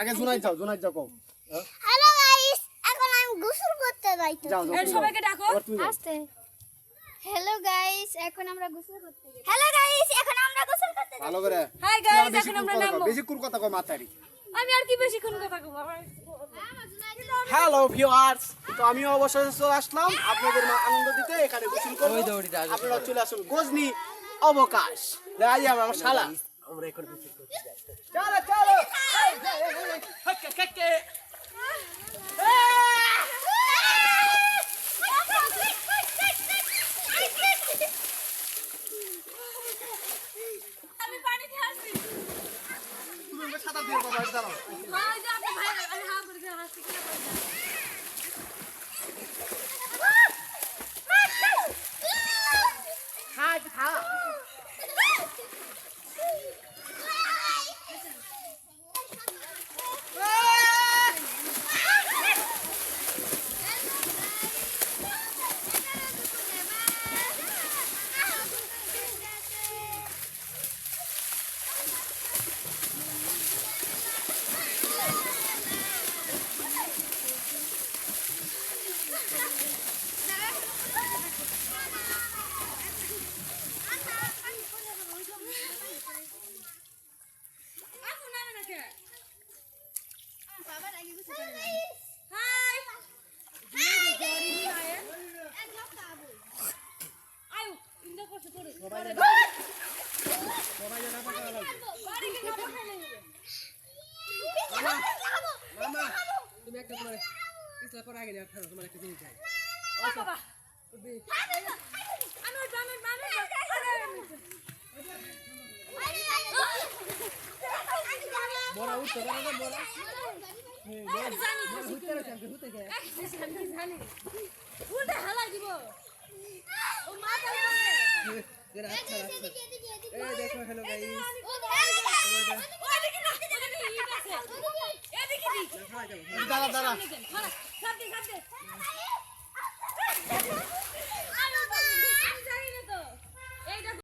আগে জুনাই যাও কও। হ্যালো গাইস, এখন আমি গোসল করতে যাইতেছি। যাও এই সবাইকে ডাকো। আস্তে। হ্যালো গাইস, এখন আমরা গোসল করতে যাই। হ্যালো গাইস, এখন আমরা গোসল করতে যাই। ভালো করে। হাই গাইস, এখন আমরা নামবো। বেশি কোন কথা কও মাথারি। আমি আর কি বেশিক্ষণ কথা কব। হ্যালো ভিউয়ার্স, তো আমি অবশেষে চলে আসলাম আপনাদের আনন্দ দিতে। এখানে গোসল করব। আপনারা চলে আসুন গজনি অবকাশ। যাই আমার শালা। আমরা এখন গোসল করতে যাই। চলো। আমি পানি খেয়ে আসছি। তুমি সাঁতার দিয়ে বাবা দাঁড়াও। হাই যা আপনি ভাই আমি হাঁ করে দিয়ে হাসছি কিনা করে। খা। এখন না নাকি? বাবার আগে গোসল করে। হাই আয়ো ইন্দা করতে পড়ে সবাই যেন টাকা লাগবে। বাড়ি গিয়ে খাবার খাই নেবে। মামা তুমি একটা তোমার ইসলা পর আগে যাও তোমার একটা জিনিস চাই ও বাবা আমি বড় উঠতে পারে না বড় জানি উল্টে হালা দিব ও মা তাহলে এরা আচ্ছা এই দেখো হ্যালো গাইস এদিকে না এদিকে ইট আছে এদিকে দি দাঁড়া। খাতে